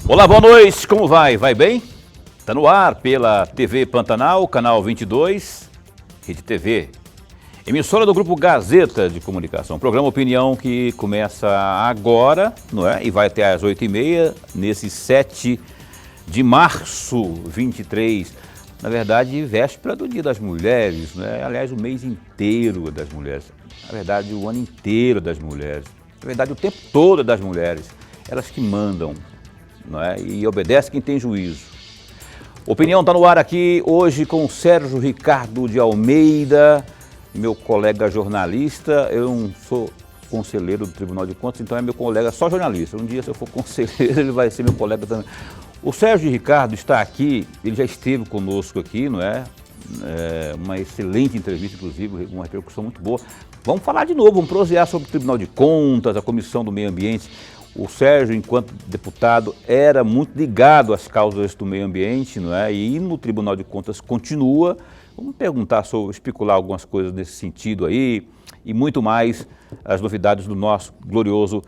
Olá, boa noite, como vai? Vai bem? Está no ar pela TV Pantanal, canal 22, Rede TV, emissora do Grupo Gazeta de Comunicação. Programa Opinião que começa agora, não é? E vai até às 8h30, nesse 7 de março 23. Na verdade, véspera do Dia das Mulheres, né? Aliás, o mês inteiro das mulheres. Na verdade, o ano inteiro das mulheres. Na verdade, o tempo todo das mulheres. Elas que mandam, não é? E obedece quem tem juízo. Opinião está no ar aqui hoje com o Sérgio Ricardo de Almeida, meu colega jornalista. Eu não sou conselheiro do Tribunal de Contas, então é meu colega só jornalista. Um dia, se eu for conselheiro, ele vai ser meu colega também. O Sérgio Ricardo está aqui, ele já esteve conosco aqui, não é? Uma excelente entrevista, inclusive, uma repercussão muito boa. Vamos falar de novo, vamos prosear sobre o Tribunal de Contas, a Comissão do Meio Ambiente. O Sérgio, enquanto deputado, era muito ligado às causas do meio ambiente, não é? E no Tribunal de Contas continua. Vamos perguntar sobre, especular algumas coisas nesse sentido aí e muito mais as novidades do nosso glorioso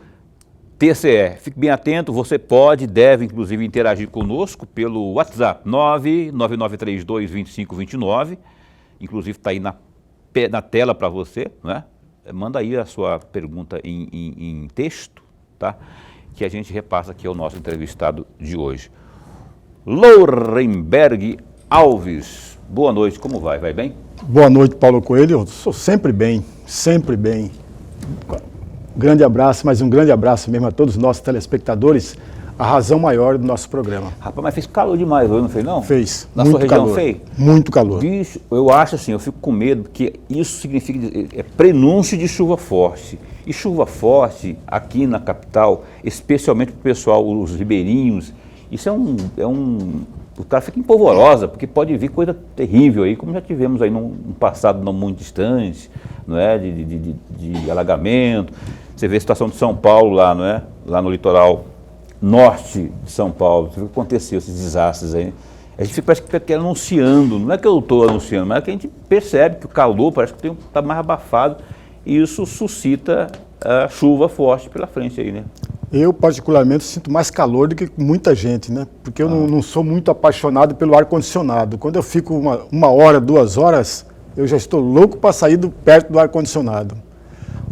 TCE. Fique bem atento, você pode, deve inclusive interagir conosco pelo WhatsApp 999322529, inclusive está aí na tela para você, né? Manda aí a sua pergunta em texto, tá? Que a gente repassa aqui ao nosso entrevistado de hoje. Lourenberg Alves, boa noite, como vai? Vai bem? Boa noite, Paulo Coelho, eu sou sempre bem, sempre bem. Grande abraço, mas um grande abraço mesmo a todos os nossos telespectadores, a razão maior do nosso programa. Rapaz, mas fez calor demais hoje, não fez não? Fez. Na sua região fez? Muito calor. Bicho, eu acho assim, eu fico com medo, porque isso significa, prenúncio de chuva forte. E chuva forte aqui na capital, especialmente para o pessoal, os ribeirinhos, isso o cara fica em polvorosa, porque pode vir coisa terrível aí, como já tivemos aí num passado não muito distante, não é? De alagamento. Você vê a situação de São Paulo lá, não é? Lá no litoral norte de São Paulo, você vê o que aconteceu, esses desastres aí. A gente parece que anunciando, não é que eu estou anunciando, mas é que a gente percebe que o calor parece que está mais abafado e isso suscita chuva forte pela frente aí, né? Eu, particularmente, sinto mais calor do que muita gente, né? Porque eu não sou muito apaixonado pelo ar-condicionado. Quando eu fico uma hora, 2 horas, eu já estou louco para sair perto do ar-condicionado.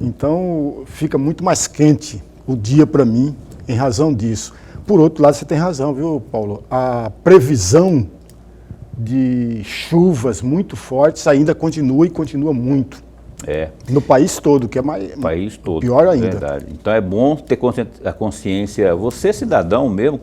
Então, fica muito mais quente o dia para mim, em razão disso. Por outro lado, você tem razão, viu, Paulo? A previsão de chuvas muito fortes ainda continua e continua muito. No país todo, que é país todo, pior ainda. Verdade. Então é bom ter a consciência, você cidadão mesmo,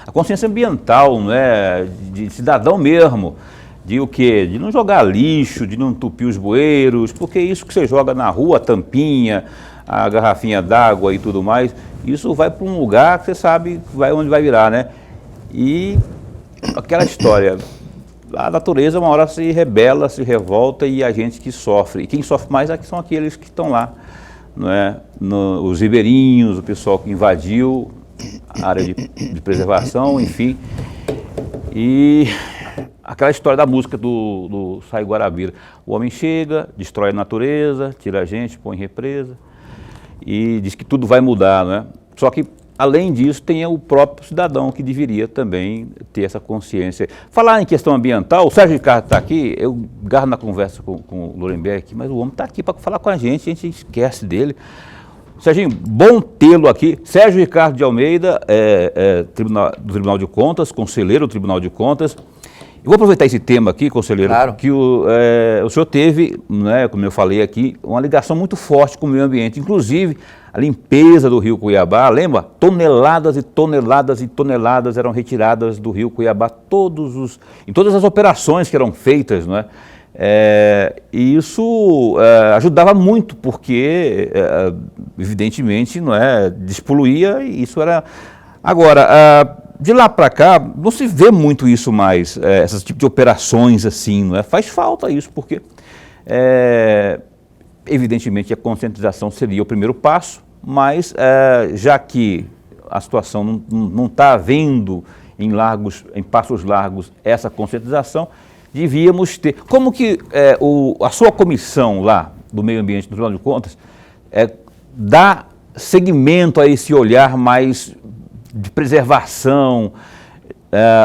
a consciência ambiental, não é? De cidadão mesmo, de o quê? De não jogar lixo, de não entupir os bueiros, porque isso que você joga na rua, a tampinha, a garrafinha d'água e tudo mais, isso vai para um lugar que você sabe onde vai virar, né? E aquela história, a natureza uma hora se rebela, se revolta e a gente que sofre. E quem sofre mais são aqueles que estão lá, não é? Os ribeirinhos, o pessoal que invadiu a área de preservação, enfim. E aquela história da música do Sai Guarabira. O homem chega, destrói a natureza, tira a gente, põe em represa e diz que tudo vai mudar, não é? Só que além disso, tem o próprio cidadão que deveria também ter essa consciência. Falar em questão ambiental, o Sérgio Ricardo está aqui, eu garro na conversa com o Lourenberg, mas o homem está aqui para falar com a gente esquece dele. Serginho, bom tê-lo aqui. Sérgio Ricardo de Almeida, do Tribunal de Contas, conselheiro do Tribunal de Contas. Eu vou aproveitar esse tema aqui, conselheiro, claro, que o senhor teve, né, como eu falei aqui, uma ligação muito forte com o meio ambiente, inclusive a limpeza do rio Cuiabá, lembra? Toneladas e toneladas e toneladas eram retiradas do rio Cuiabá, em todas as operações que eram feitas, não é? E isso ajudava muito, porque, evidentemente, não é, despoluía e isso era... Agora, de lá para cá, não se vê muito isso mais, esse tipo de operações assim, não é? Faz falta isso, porque, evidentemente, a conscientização seria o primeiro passo, mas já que a situação não está havendo em passos largos essa conscientização, devíamos ter... Como que a sua comissão lá do meio ambiente do Tribunal de Contas dá seguimento a esse olhar mais de preservação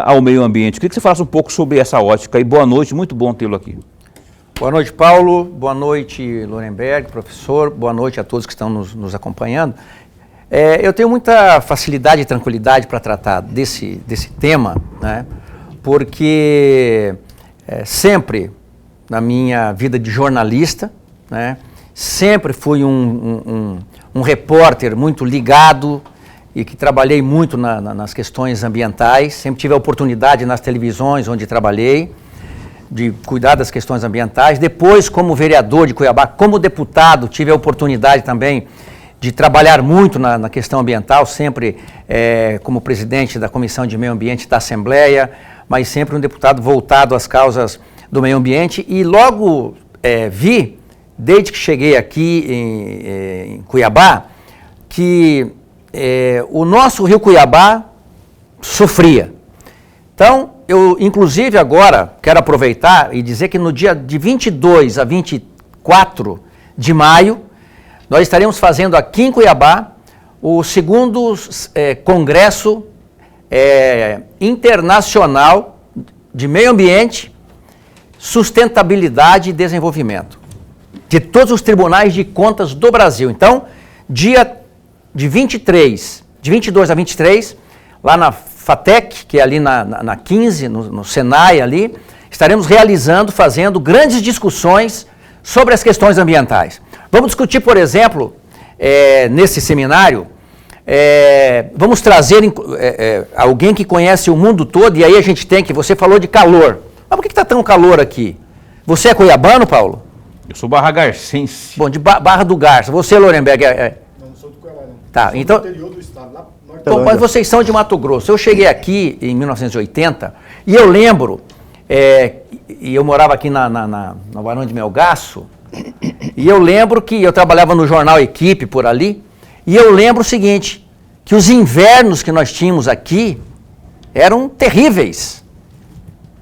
ao meio ambiente. Eu queria que você falasse um pouco sobre essa ótica. E boa noite, muito bom tê-lo aqui. Boa noite, Paulo. Boa noite, Lorenberg, professor. Boa noite a todos que estão nos acompanhando. Eu tenho muita facilidade e tranquilidade para tratar desse tema, né? Porque sempre na minha vida de jornalista, né, sempre fui um repórter muito ligado e que trabalhei muito nas questões ambientais. Sempre tive a oportunidade nas televisões onde trabalhei de cuidar das questões ambientais. Depois, como vereador de Cuiabá, como deputado, tive a oportunidade também de trabalhar muito na questão ambiental, sempre como presidente da Comissão de Meio Ambiente da Assembleia, mas sempre um deputado voltado às causas do meio ambiente. E logo vi, desde que cheguei aqui em Cuiabá, que o nosso Rio Cuiabá sofria. Então, eu inclusive agora quero aproveitar e dizer que no dia de 22 a 24 de maio, nós estaremos fazendo aqui em Cuiabá o segundo Congresso Internacional de Meio Ambiente, Sustentabilidade e Desenvolvimento, de todos os tribunais de contas do Brasil. Então, dia de 22 a 23, lá na FATEC, que é ali na 15, no Senai ali, estaremos fazendo grandes discussões sobre as questões ambientais. Vamos discutir, por exemplo, nesse seminário, vamos trazer alguém que conhece o mundo todo, e aí a gente tem que, você falou de calor. Mas por que está tão calor aqui? Você é cuiabano, Paulo? Eu sou barra-garcense. Bom, de Barra do Garça. Você, Lorenberg, Não sou do Cuiabá, não. Tá, Sou então... do interior do estado, lá norte. Bom, mas vocês são de Mato Grosso. Eu cheguei aqui em 1980 e eu lembro, e eu morava aqui na Barão de Melgaço, e eu lembro que eu trabalhava no jornal Equipe por ali, e eu lembro o seguinte, que os invernos que nós tínhamos aqui eram terríveis.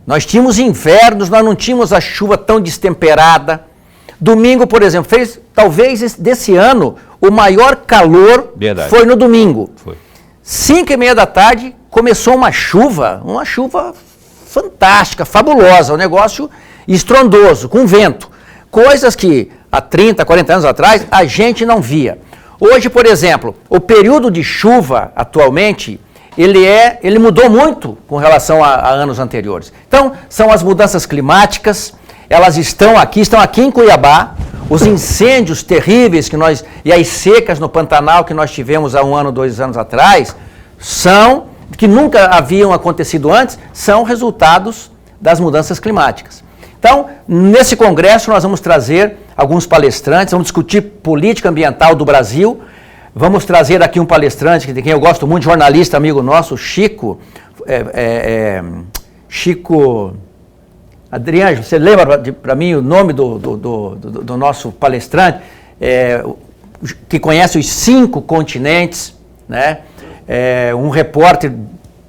Nós tínhamos invernos, nós não tínhamos a chuva tão destemperada. Domingo, por exemplo, talvez desse ano, o maior calor foi no domingo. Foi. 5h30 da tarde, começou uma chuva fantástica, fabulosa, um negócio estrondoso, com vento. Coisas que há 30, 40 anos atrás a gente não via. Hoje, por exemplo, o período de chuva atualmente, ele mudou muito com relação a anos anteriores. Então, são as mudanças climáticas, elas estão aqui em Cuiabá, os incêndios terríveis e as secas no Pantanal que nós tivemos há 1 ano, 2 anos atrás, que nunca haviam acontecido antes, são resultados das mudanças climáticas. Então, nesse congresso nós vamos trazer alguns palestrantes, vamos discutir política ambiental do Brasil, vamos trazer aqui um palestrante, de quem eu gosto muito, jornalista, amigo nosso, Chico, Adriano, você lembra para mim o nome do nosso palestrante, que conhece os 5 continentes, né? Um repórter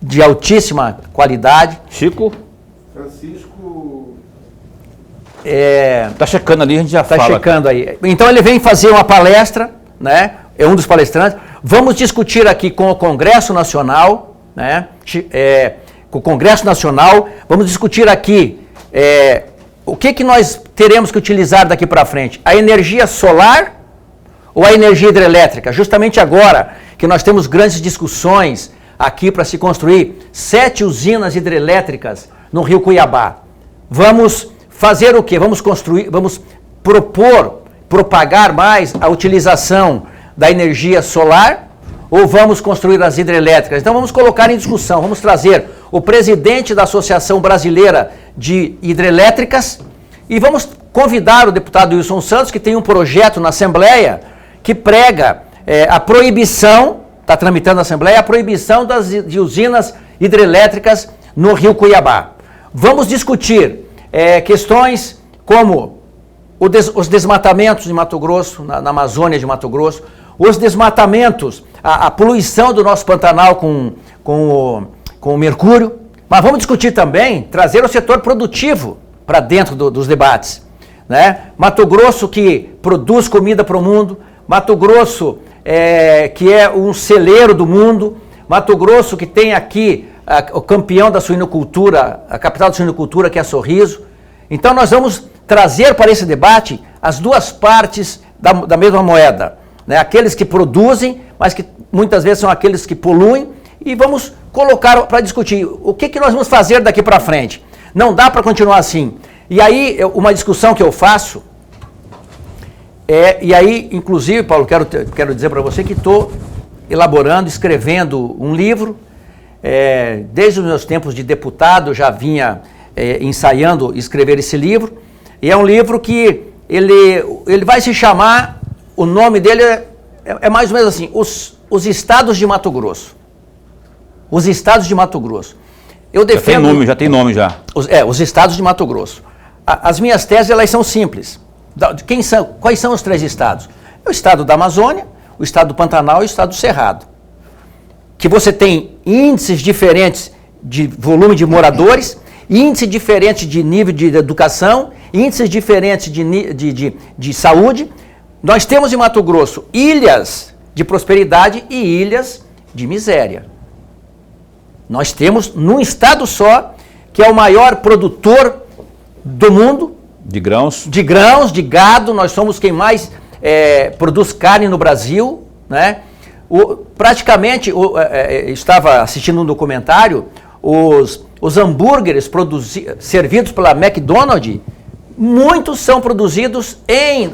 de altíssima qualidade. Chico? Francisco... Tá checando ali, a gente já fala. Tá checando aí. Então ele vem fazer uma palestra, né? É um dos palestrantes. Vamos discutir aqui com o Congresso Nacional, né? Com o Congresso Nacional, vamos discutir aqui o que nós teremos que utilizar daqui para frente. A energia solar ou a energia hidrelétrica? Justamente agora que nós temos grandes discussões aqui para se construir 7 usinas hidrelétricas no Rio Cuiabá. Vamos fazer o quê? Vamos propagar mais a utilização da energia solar ou vamos construir as hidrelétricas? Então vamos colocar em discussão, vamos trazer o presidente da Associação Brasileira de Hidrelétricas e vamos convidar o deputado Wilson Santos, que tem um projeto na Assembleia que prega a proibição, está tramitando na Assembleia, a proibição de usinas hidrelétricas no Rio Cuiabá. Vamos discutir questões como os desmatamentos de Mato Grosso, na Amazônia de Mato Grosso, os desmatamentos, a poluição do nosso Pantanal com o mercúrio, mas vamos discutir também, trazer o setor produtivo para dentro dos debates, né? Mato Grosso que produz comida para o mundo, Mato Grosso que é um celeiro do mundo, Mato Grosso, que tem aqui o campeão da suinocultura, a capital da suinocultura, que é Sorriso. Então nós vamos trazer para esse debate as duas partes da mesma moeda, né? Aqueles que produzem, mas que muitas vezes são aqueles que poluem, e vamos colocar para discutir o que nós vamos fazer daqui para frente. Não dá para continuar assim. E aí, uma discussão que eu faço, e aí, inclusive, Paulo, quero dizer para você que estou elaborando, escrevendo um livro. Desde os meus tempos de deputado, já vinha ensaiando escrever esse livro. E é um livro que ele vai se chamar, o nome dele é mais ou menos assim, os Estados de Mato Grosso. Os Estados de Mato Grosso. Eu defendo... Já tem nome já. Os Estados de Mato Grosso. As minhas teses, elas são simples. Quais são os 3 estados? O estado da Amazônia, o estado do Pantanal e o estado do Cerrado. Que você tem índices diferentes de volume de moradores, índice diferente de nível de educação, índices diferentes de saúde. Nós temos em Mato Grosso ilhas de prosperidade e ilhas de miséria. Nós temos num estado só, que é o maior produtor do mundo. De grãos. De grãos, de gado. Nós somos quem mais produz carne no Brasil, né? Praticamente, estava assistindo um documentário, os hambúrgueres servidos pela McDonald's, muitos são produzidos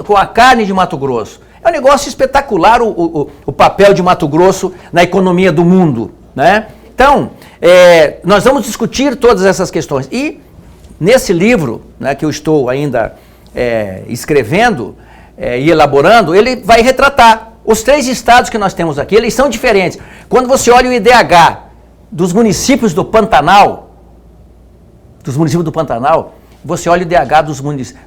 com a carne de Mato Grosso. É um negócio espetacular o papel de Mato Grosso na economia do mundo, né? Então, nós vamos discutir todas essas questões. E nesse livro, né, que eu estou ainda escrevendo e elaborando, ele vai retratar os 3 estados que nós temos aqui. Eles são diferentes. Quando você olha o IDH dos municípios do Pantanal, você olha o IDH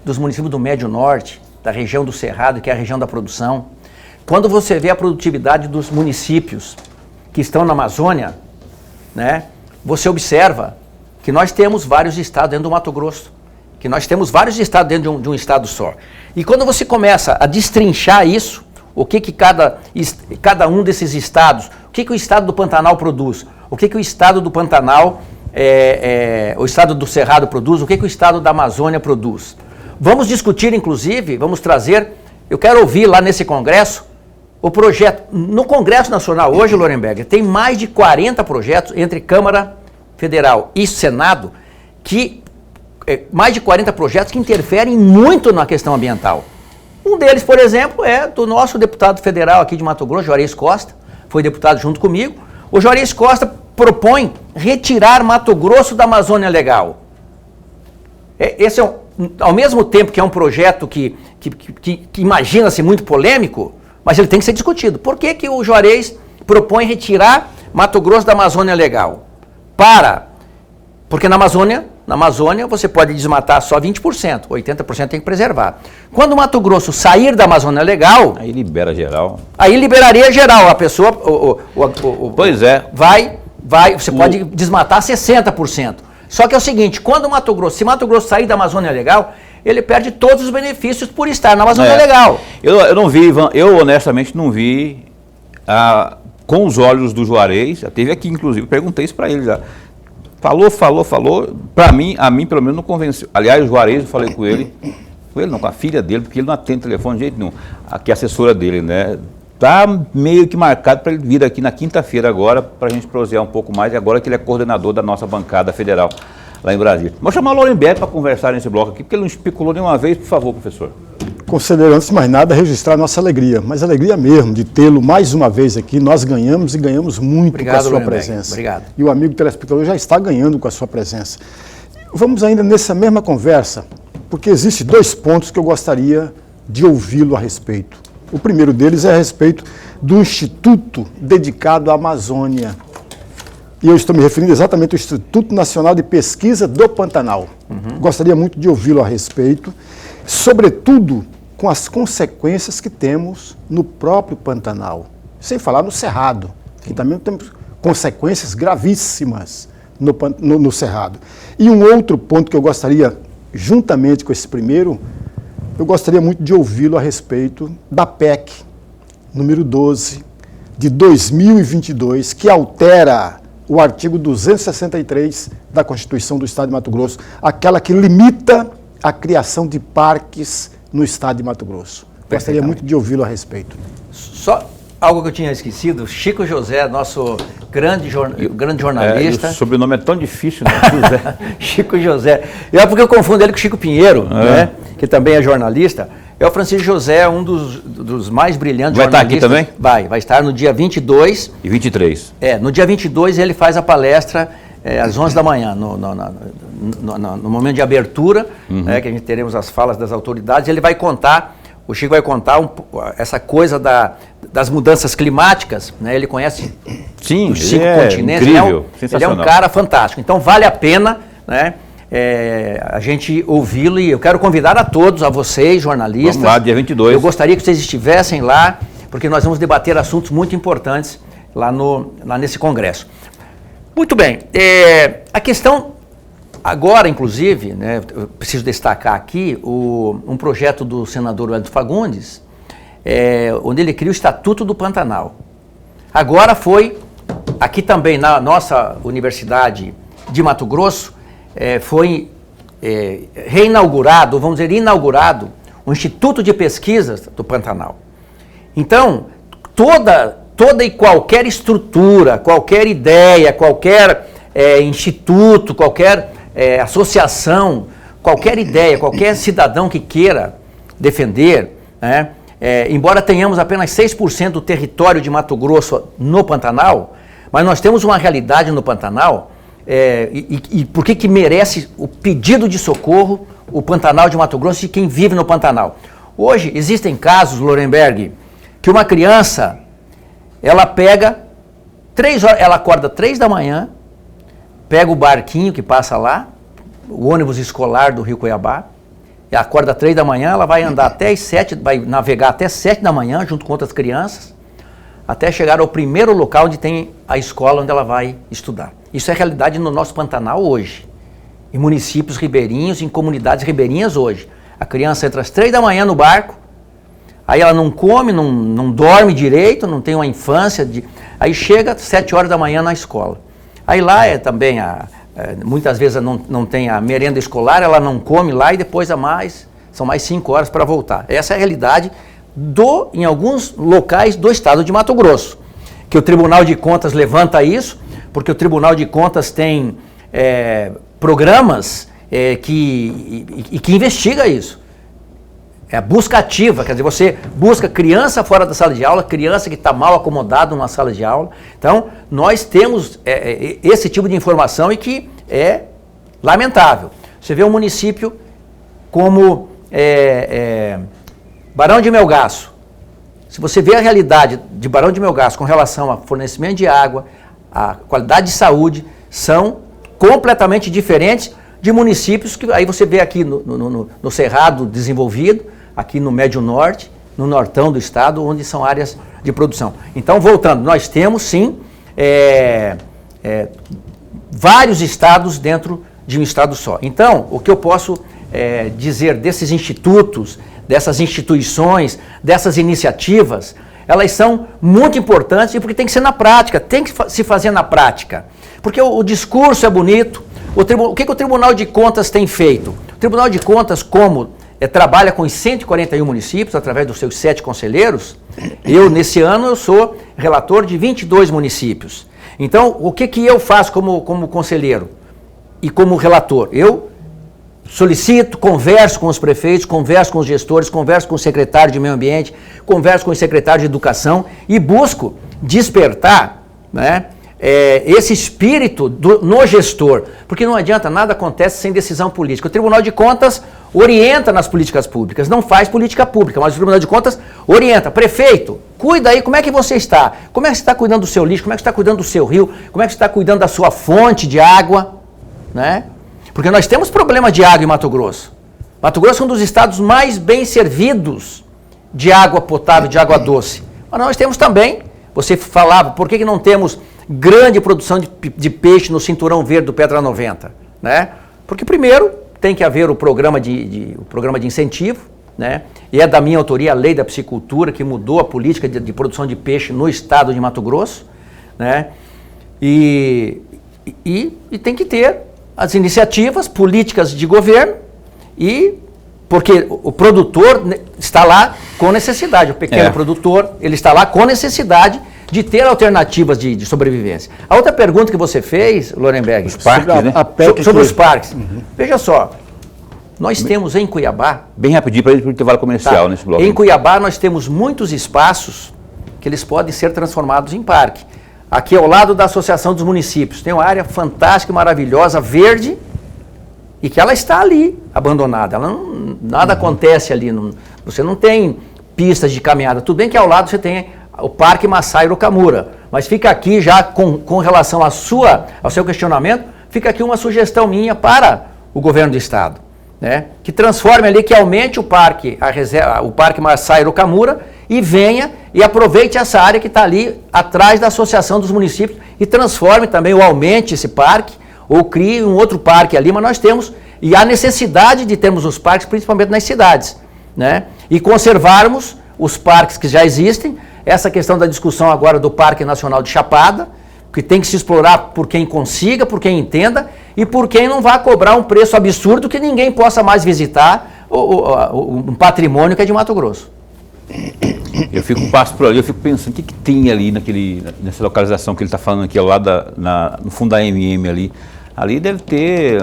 dos municípios do Médio Norte, da região do Cerrado, que é a região da produção. Quando você vê a produtividade dos municípios que estão na Amazônia, né, você observa que nós temos vários estados dentro do Mato Grosso, que nós temos vários estados dentro de um estado só. E quando você começa a destrinchar isso, o que cada um desses estados, o que o estado do Pantanal produz, o que o estado do Pantanal, o estado do Cerrado produz, o que o estado da Amazônia produz. Vamos discutir, inclusive, vamos trazer, eu quero ouvir lá nesse congresso, o projeto, no Congresso Nacional hoje, Lorenberg, tem mais de 40 projetos entre Câmara Federal e Senado, mais de 40 projetos que interferem muito na questão ambiental. Um deles, por exemplo, é do nosso deputado federal aqui de Mato Grosso, Juarez Costa, foi deputado junto comigo. O Juarez Costa propõe retirar Mato Grosso da Amazônia Legal. Esse ao mesmo tempo que é um projeto que imagina-se muito polêmico, mas ele tem que ser discutido. Por que o Juarez propõe retirar Mato Grosso da Amazônia Legal? Porque na Amazônia você pode desmatar só 20%, 80% tem que preservar. Quando o Mato Grosso sair da Amazônia Legal... Aí libera geral. Aí liberaria geral, a pessoa... Pois é. Você pode desmatar 60%. Só que é o seguinte, se Mato Grosso sair da Amazônia Legal, ele perde todos os benefícios por estar na Amazônia Legal. Eu não vi, Ivan, eu honestamente não vi com os olhos do Juarez, já teve aqui inclusive, perguntei isso para ele já. Falou, a mim pelo menos não convenceu. Aliás, o Juarez, eu falei com ele não, com a filha dele, porque ele não atende telefone de jeito nenhum, aqui é a assessora dele, né? Tá meio que marcado para ele vir aqui na quinta-feira agora, para a gente prosear um pouco mais, e agora que ele é coordenador da nossa bancada federal lá em Brasília. Vou chamar o Lorenberg para conversar nesse bloco aqui, porque ele não especulou nenhuma vez, por favor, professor. Conselheiro, antes de mais nada, registrar nossa alegria, mas alegria mesmo de tê-lo mais uma vez aqui. Nós ganhamos e ganhamos muito com a sua presença. Obrigado. E o amigo telespectador já está ganhando com a sua presença. Vamos ainda nessa mesma conversa, porque existem 2 pontos que eu gostaria de ouvi-lo a respeito. O primeiro deles é a respeito do Instituto dedicado à Amazônia. E eu estou me referindo exatamente ao Instituto Nacional de Pesquisa do Pantanal. Gostaria muito de ouvi-lo a respeito, sobretudo com as consequências que temos no próprio Pantanal, sem falar no Cerrado, que também temos consequências gravíssimas no Cerrado. E um outro ponto que eu gostaria, juntamente com esse primeiro, eu gostaria muito de ouvi-lo a respeito da PEC número 12, de 2022 que altera o artigo 263 da Constituição do Estado de Mato Grosso, aquela que limita a criação de parques no Estado de Mato Grosso. Gostaria muito de ouvi-lo a respeito. Só algo que eu tinha esquecido, Chico José, nosso grande jornalista. O sobrenome é tão difícil, né? José. Chico José. É porque eu confundo ele com Chico Pinheiro, né? Que também é jornalista. É o Francisco José, um dos mais brilhantes jornalistas. Vai estar aqui também? Vai estar no dia 22. E 23. No dia 22 ele faz a palestra às 11 da manhã, no momento de abertura, que a gente teremos as falas das autoridades. Ele vai contar, o Chico vai contar essa coisa das mudanças climáticas, né? Ele conhece os 5 continentes. Incrível, ele é um cara fantástico. Então vale a pena, né? A gente ouvi-lo, e eu quero convidar a todos, a vocês, jornalistas. Vamos lá, dia 22. Eu gostaria que vocês estivessem lá, porque nós vamos debater assuntos muito importantes lá nesse congresso. Muito bem, a questão agora, inclusive, né, eu preciso destacar aqui um projeto do senador Wellington Fagundes, onde ele cria o Estatuto do Pantanal. Agora foi, aqui também na nossa Universidade de Mato Grosso, foi reinaugurado, vamos dizer, inaugurado, o Instituto de Pesquisas do Pantanal. Então, toda e qualquer estrutura, qualquer ideia, qualquer instituto, qualquer associação, qualquer ideia, qualquer cidadão que queira defender, né, embora tenhamos apenas 6% do território de Mato Grosso no Pantanal, mas nós temos uma realidade no Pantanal. E por que merece o pedido de socorro o Pantanal de Mato Grosso e quem vive no Pantanal? Hoje existem casos, Lorenberg, que uma criança, ela pega 3 horas, ela acorda 3 da manhã, pega o barquinho que passa lá, o ônibus escolar do Rio Cuiabá, ela acorda 3 da manhã, ela vai andar até as 7, vai navegar até 7 da manhã junto com outras crianças, até chegar ao primeiro local onde tem a escola onde ela vai estudar. Isso é realidade no nosso Pantanal hoje, em municípios ribeirinhos, em comunidades ribeirinhas hoje. A criança entra às 3 da manhã no barco, aí ela não come, não dorme direito, não tem uma infância, aí chega às 7 horas da manhã na escola. Aí lá também, muitas vezes não tem a merenda escolar, ela não come lá e depois são mais 5 horas para voltar. Essa é a realidade em alguns locais do estado de Mato Grosso, que o Tribunal de Contas levanta isso, porque o Tribunal de Contas tem programas que investiga isso. É a busca ativa, quer dizer, você busca criança fora da sala de aula, criança que está mal acomodada numa sala de aula. Então, nós temos esse tipo de informação e que é lamentável. Você vê um município como Barão de Melgaço. Se você vê a realidade de Barão de Melgaço com relação ao fornecimento de água, a qualidade de saúde, são completamente diferentes de municípios que aí você vê aqui no Cerrado desenvolvido, aqui no Médio Norte, no Nortão do estado, onde são áreas de produção. Então, voltando, nós temos sim vários estados dentro de um estado só. Então, o que eu posso dizer desses institutos, dessas instituições, dessas iniciativas, elas são muito importantes e porque tem que ser na prática, tem que se fazer na prática. Porque o discurso é bonito. O que o Tribunal de Contas tem feito? O Tribunal de Contas, como trabalha com os 141 municípios, através dos seus 7 conselheiros, nesse ano, eu sou relator de 22 municípios. Então, o que eu faço como conselheiro e como relator? Eu solicito, converso com os prefeitos, converso com os gestores, converso com o secretário de Meio Ambiente, converso com o secretário de Educação e busco despertar, né, esse espírito no gestor, porque não adianta, nada acontece sem decisão política. O Tribunal de Contas orienta nas políticas públicas, não faz política pública, mas o Tribunal de Contas orienta. Prefeito, cuida aí, como é que você está? Como é que você está cuidando do seu lixo? Como é que você está cuidando do seu rio? Como é que você está cuidando da sua fonte de água? Né? Porque nós temos problema de água em Mato Grosso. Mato Grosso é um dos estados mais bem servidos de água potável, de água doce. Mas nós temos também, você falava, por que não temos grande produção de peixe no cinturão verde do Pedra 90? Né? Porque primeiro tem que haver o programa de incentivo, né? E é da minha autoria a lei da piscicultura, que mudou a política de produção de peixe no estado de Mato Grosso, né? E tem que ter as iniciativas políticas de governo, porque o produtor está lá com necessidade, o pequeno produtor, ele está lá com necessidade de ter alternativas de sobrevivência. A outra pergunta que você fez, Lorenberg, os parques, né? Sobre os parques. Uhum. Veja só, nós temos em Cuiabá... Bem rapidinho para ir para o intervalo comercial nesse bloco. Em Cuiabá nós temos muitos espaços que eles podem ser transformados em parque. Aqui ao lado da Associação dos Municípios, tem uma área fantástica, maravilhosa, verde, e que ela está ali, abandonada. Nada acontece ali, você não tem pistas de caminhada. Tudo bem que ao lado você tem o Parque Masai Urucamura, mas fica aqui já com relação ao seu questionamento, fica aqui uma sugestão minha para o governo do estado, né? Que transforme ali, que aumente o parque Masai Urucamura e venha e aproveite essa área que está ali atrás da Associação dos Municípios e transforme também, ou aumente esse parque, ou crie um outro parque ali, mas nós temos, e há necessidade de termos os parques, principalmente nas cidades, né? E conservarmos os parques que já existem, essa questão da discussão agora do Parque Nacional de Chapada, que tem que se explorar por quem consiga, por quem entenda, e por quem não vai cobrar um preço absurdo que ninguém possa mais visitar um patrimônio que é de Mato Grosso. Eu passo por ali, eu fico pensando, o que tem ali nessa localização que ele está falando aqui, ao lado no fundo da MM ali. Ali deve ter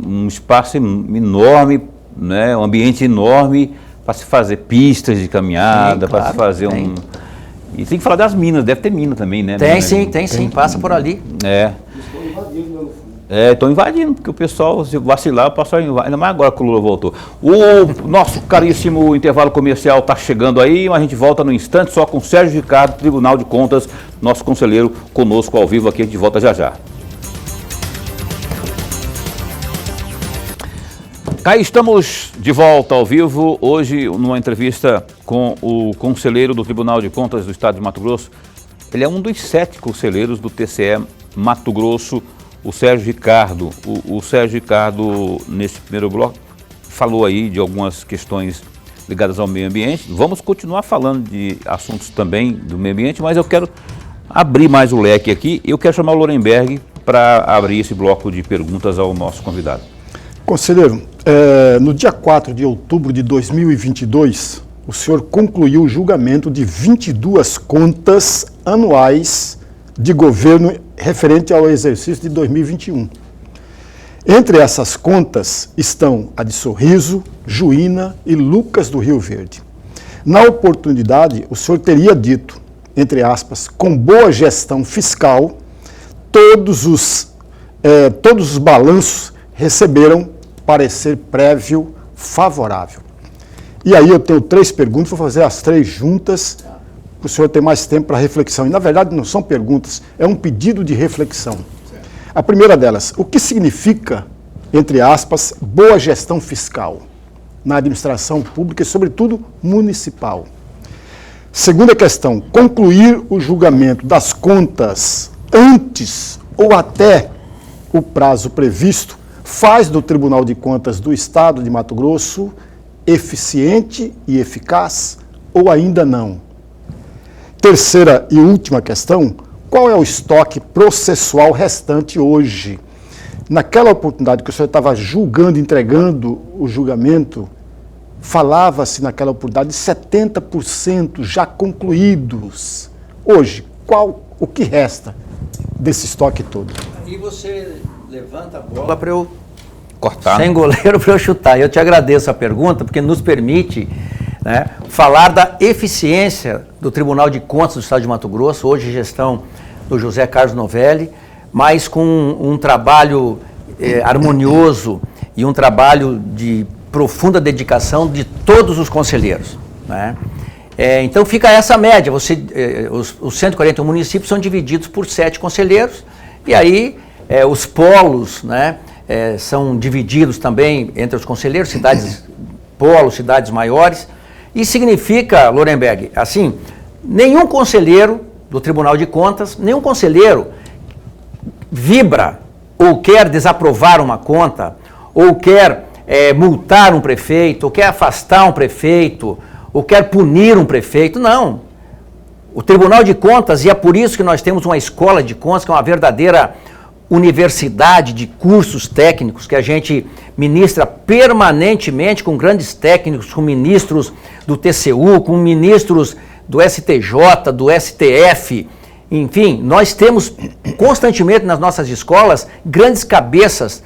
um espaço enorme, né, um ambiente enorme para se fazer pistas de caminhada, claro, para se fazer tem. E tem que falar das minas, deve ter mina também, né? Tem sim, passa por ali. Estão invadindo, porque o pessoal, se vacilar, o pessoal invade, ainda mais agora que o Lula voltou. O nosso caríssimo intervalo comercial está chegando aí, mas a gente volta no instante só com o Sérgio Ricardo, Tribunal de Contas, nosso conselheiro, conosco ao vivo aqui, a gente volta já já. Aí estamos de volta ao vivo, hoje numa entrevista com o conselheiro do Tribunal de Contas do Estado de Mato Grosso. Ele é um dos 7 conselheiros do TCE Mato Grosso, o Sérgio Ricardo. O Sérgio Ricardo, nesse primeiro bloco, falou aí de algumas questões ligadas ao meio ambiente. Vamos continuar falando de assuntos também do meio ambiente, mas eu quero abrir mais o leque aqui. Eu quero chamar o Lorenberg para abrir esse bloco de perguntas ao nosso convidado. Conselheiro, no dia 4 de outubro de 2022, o senhor concluiu o julgamento de 22 contas anuais de governo referente ao exercício de 2021. Entre essas contas estão a de Sorriso, Juína e Lucas do Rio Verde. Na oportunidade, o senhor teria dito, entre aspas, com boa gestão fiscal, todos os balanços receberam parecer prévio favorável. E aí eu tenho 3 perguntas, vou fazer as 3 juntas, para o senhor ter mais tempo para reflexão. E na verdade não são perguntas, é um pedido de reflexão. A primeira delas, o que significa, entre aspas, boa gestão fiscal na administração pública e sobretudo municipal? Segunda questão, concluir o julgamento das contas antes ou até o prazo previsto faz do Tribunal de Contas do Estado de Mato Grosso eficiente e eficaz ou ainda não? Terceira e última questão, qual é o estoque processual restante hoje? Naquela oportunidade que o senhor estava julgando, entregando o julgamento, falava-se naquela oportunidade de 70% já concluídos. Hoje, o que resta desse estoque todo? E você levanta a bola para eu cortar. Sem goleiro para eu chutar. Eu te agradeço a pergunta, porque nos permite, né, falar da eficiência do Tribunal de Contas do Estado de Mato Grosso, hoje gestão do José Carlos Novelli, mas com um trabalho harmonioso e um trabalho de profunda dedicação de todos os conselheiros, né? Então fica essa média, os 141 municípios são divididos por 7 conselheiros, e aí os polos, né, são divididos também entre os conselheiros, cidades polos, cidades maiores, e significa, Lorenberg, assim, nenhum conselheiro do Tribunal de Contas, nenhum conselheiro vibra ou quer desaprovar uma conta, ou quer multar um prefeito, ou quer afastar um prefeito, ou quer punir um prefeito. Não. O Tribunal de Contas, e é por isso que nós temos uma escola de contas, que é uma verdadeira universidade de cursos técnicos, que a gente ministra permanentemente com grandes técnicos, com ministros do TCU, com ministros do STJ, do STF, enfim, nós temos constantemente nas nossas escolas grandes cabeças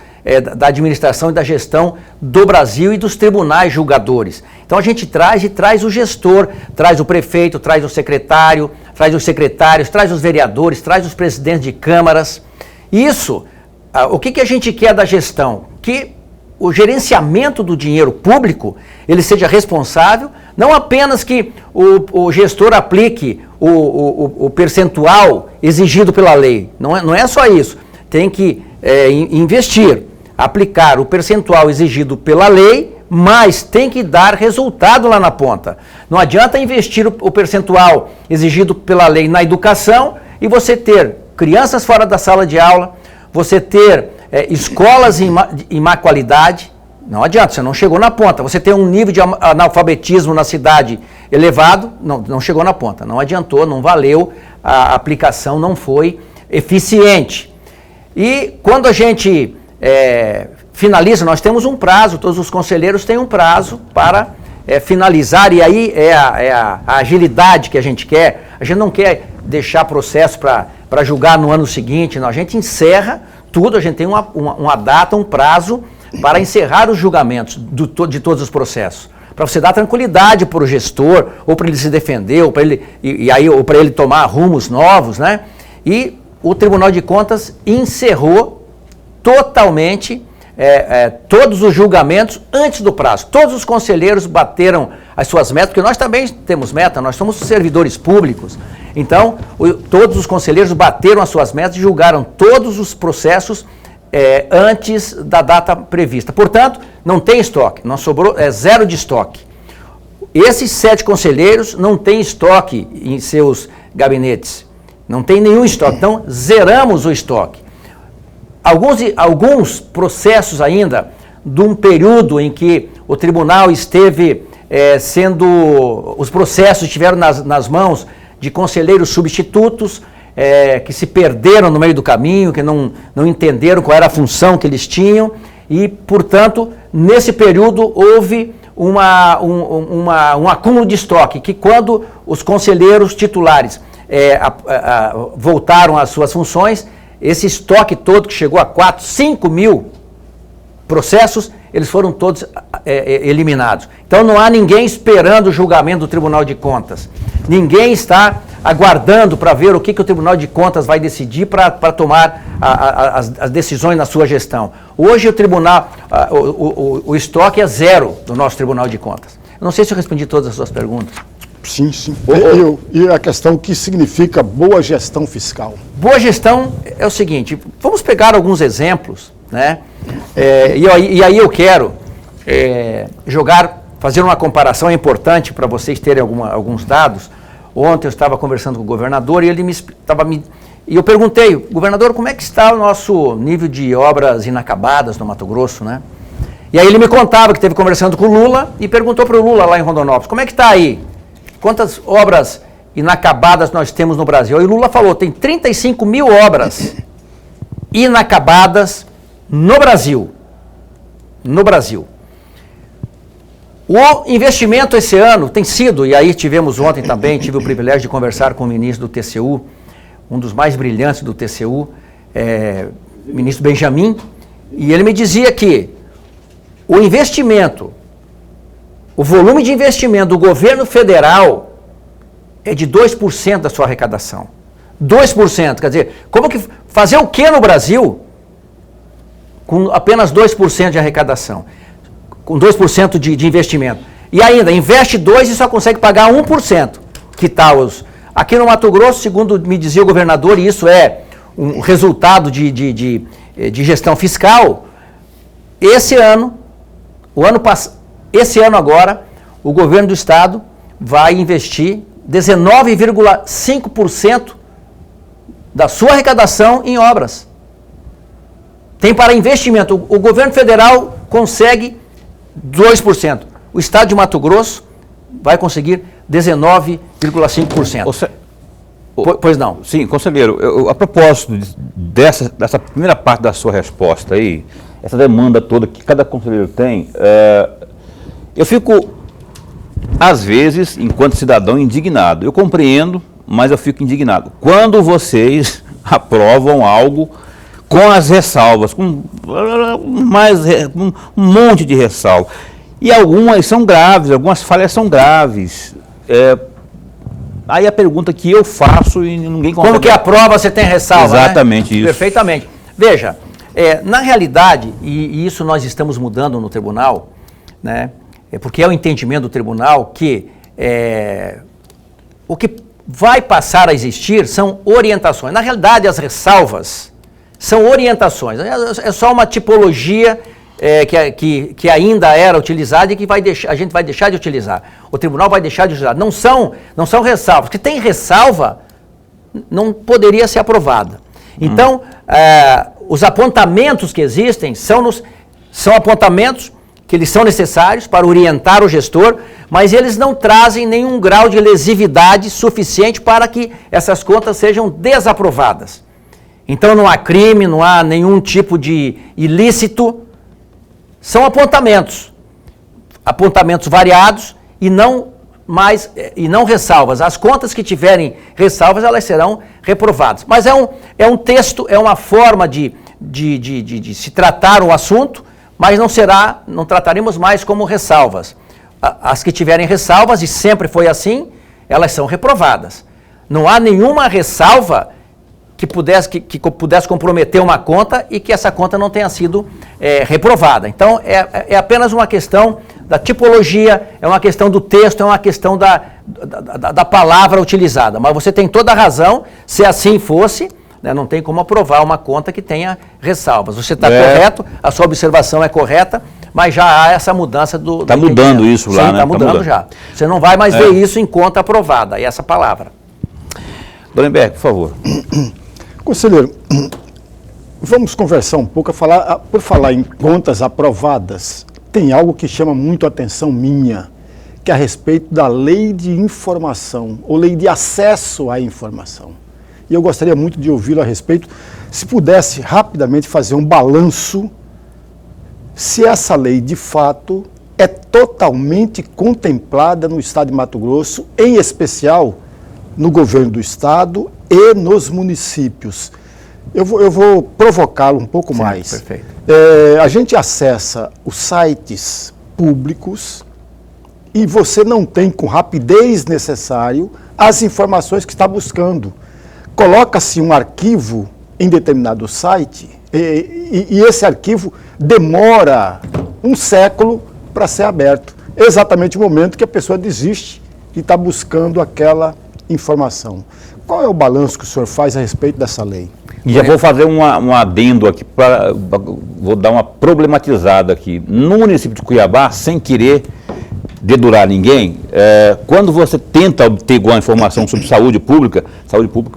da administração e da gestão do Brasil e dos tribunais julgadores. Então a gente traz o gestor, traz o prefeito, traz o secretário, traz os secretários, traz os vereadores, traz os presidentes de câmaras. Isso, o que a gente quer da gestão? Que o gerenciamento do dinheiro público, ele seja responsável, não apenas que o gestor aplique o percentual exigido pela lei, não é só isso, tem que investir, aplicar o percentual exigido pela lei, mas tem que dar resultado lá na ponta. Não adianta investir o percentual exigido pela lei na educação e você ter crianças fora da sala de aula, você ter escolas em má qualidade. Não adianta, você não chegou na ponta. Você tem um nível de analfabetismo na cidade elevado, não chegou na ponta. Não adiantou, não valeu, a aplicação não foi eficiente. E quando a gente finaliza, nós temos um prazo, todos os conselheiros têm um prazo para finalizar, e aí a agilidade que a gente quer. A gente não quer deixar processo para julgar no ano seguinte, não. A gente encerra tudo, a gente tem uma data, um prazo para encerrar os julgamentos de todos os processos, para você dar tranquilidade para o gestor, ou para ele se defender, ou para ele tomar rumos novos, né? E o Tribunal de Contas encerrou totalmente todos os julgamentos antes do prazo. Todos os conselheiros bateram as suas metas, porque nós também temos meta, nós somos servidores públicos. Então, todos os conselheiros bateram as suas metas e julgaram todos os processos antes da data prevista. Portanto, não tem estoque, não sobrou, zero de estoque. Esses 7 conselheiros não têm estoque em seus gabinetes, não tem nenhum estoque, então zeramos o estoque. Alguns processos ainda, de um período em que o tribunal esteve os processos estiveram nas mãos de conselheiros substitutos, que se perderam no meio do caminho, que não entenderam qual era a função que eles tinham, e, portanto, nesse período houve um acúmulo de estoque, que quando os conselheiros titulares voltaram às suas funções, esse estoque todo que chegou a 4, 5 mil processos, eles foram todos eliminados. Então não há ninguém esperando o julgamento do Tribunal de Contas. Ninguém está aguardando para ver o que o Tribunal de Contas vai decidir para tomar as decisões na sua gestão. Hoje o tribunal, o estoque é zero do nosso Tribunal de Contas. Eu não sei se eu respondi todas as suas perguntas. Sim. E a questão, o que significa boa gestão fiscal? Boa gestão é o seguinte, vamos pegar alguns exemplos, né? E aí eu quero fazer uma comparação, é importante para vocês terem alguns dados. Ontem eu estava conversando com o governador e e eu perguntei, governador, como é que está o nosso nível de obras inacabadas no Mato Grosso, né? E aí ele me contava que esteve conversando com o Lula e perguntou para o Lula lá em Rondonópolis, como é que está aí? Quantas obras inacabadas nós temos no Brasil? E o Lula falou, tem 35 mil obras inacabadas no Brasil. No Brasil. O investimento esse ano tem sido, e aí tivemos ontem também, tive o privilégio de conversar com o ministro do TCU, um dos mais brilhantes do TCU, ministro Benjamin, e ele me dizia que o volume de investimento do governo federal é de 2% da sua arrecadação. 2%, quer dizer, fazer o que no Brasil com apenas 2% de arrecadação? Com 2% de investimento. E ainda, investe 2% e só consegue pagar 1%. Que tal aqui no Mato Grosso, segundo me dizia o governador, e isso é um resultado de gestão fiscal, esse ano agora, o governo do estado vai investir 19,5% da sua arrecadação em obras. Tem para investimento. O governo federal consegue 2%. O estado de Mato Grosso vai conseguir 19,5%. Pois não. Sim, conselheiro, a propósito dessa primeira parte da sua resposta aí, essa demanda toda que cada conselheiro tem, eu fico, às vezes, enquanto cidadão, indignado. Eu compreendo, mas eu fico indignado. Quando vocês aprovam algo com as ressalvas, com um monte de ressalvas, e algumas são graves, algumas falhas são graves. Aí a pergunta que eu faço e ninguém consegue... Como que aprova, você tem ressalva, Exatamente, né? isso. Perfeitamente. Veja, na realidade, e isso nós estamos mudando no tribunal, né? Porque é o entendimento do tribunal que o que vai passar a existir são orientações. Na realidade, as ressalvas são orientações. É só uma tipologia que ainda era utilizada e que a gente vai deixar de utilizar. O tribunal vai deixar de utilizar. Não são ressalvas. Que tem ressalva, não poderia ser aprovada. Então, os apontamentos que existem são apontamentos que eles são necessários para orientar o gestor, mas eles não trazem nenhum grau de lesividade suficiente para que essas contas sejam desaprovadas. Então não há crime, não há nenhum tipo de ilícito, são apontamentos variados e não ressalvas. As contas que tiverem ressalvas, elas serão reprovadas. Mas é um texto, é uma forma de se tratar o assunto, mas não trataremos mais como ressalvas. As que tiverem ressalvas, e sempre foi assim, elas são reprovadas. Não há nenhuma ressalva que pudesse comprometer uma conta e que essa conta não tenha sido reprovada. Então, é apenas uma questão da tipologia, é uma questão do texto, é uma questão da palavra utilizada. Mas você tem toda a razão, se assim fosse, né, não tem como aprovar uma conta que tenha ressalvas. Você está correto, a sua observação é correta, mas já há essa mudança do... Está mudando isso lá, sim, né? Está mudando já. Você não vai mais ver isso em conta aprovada, é essa palavra. Lorenberg, por favor. Conselheiro, vamos conversar um pouco, por falar em contas aprovadas, tem algo que chama muito a atenção minha, que é a respeito da lei de informação, ou lei de acesso à informação. E eu gostaria muito de ouvi-lo a respeito, se pudesse rapidamente fazer um balanço, se essa lei de fato é totalmente contemplada no Estado de Mato Grosso, em especial no governo do Estado e nos municípios. Eu vou provocá-lo um pouco mais. Perfeito. A gente acessa os sites públicos e você não tem com rapidez necessário as informações que está buscando. Coloca-se um arquivo em determinado site e esse arquivo demora um século para ser aberto. Exatamente o momento que a pessoa desiste de estar buscando aquela informação. Qual é o balanço que o senhor faz a respeito dessa lei? E já vou fazer um adendo aqui, vou dar uma problematizada aqui. No município de Cuiabá, sem querer dedurar ninguém, quando você tenta obter alguma informação sobre saúde pública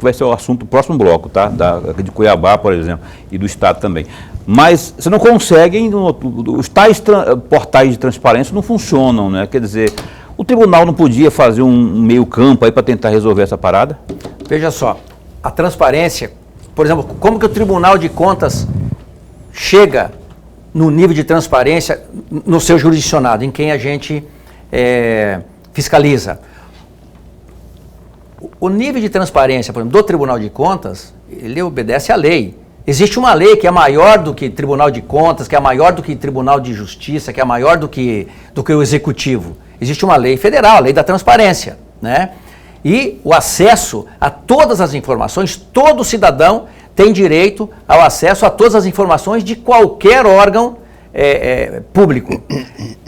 vai ser o assunto do próximo bloco, tá? De Cuiabá, por exemplo, e do Estado também. Mas você não consegue, os tais portais de transparência não funcionam, né? Quer dizer, o tribunal não podia fazer um meio campo aí para tentar resolver essa parada? Veja só, a transparência, por exemplo, como que o Tribunal de Contas chega no nível de transparência no seu jurisdicionado, em quem a gente fiscaliza? O nível de transparência, por exemplo, do Tribunal de Contas, ele obedece à lei. Existe uma lei que é maior do que Tribunal de Contas, que é maior do que Tribunal de Justiça, que é maior do que o Executivo. Existe uma lei federal, a lei da transparência, né? E o acesso a todas as informações, todo cidadão tem direito ao acesso a todas as informações de qualquer órgão público.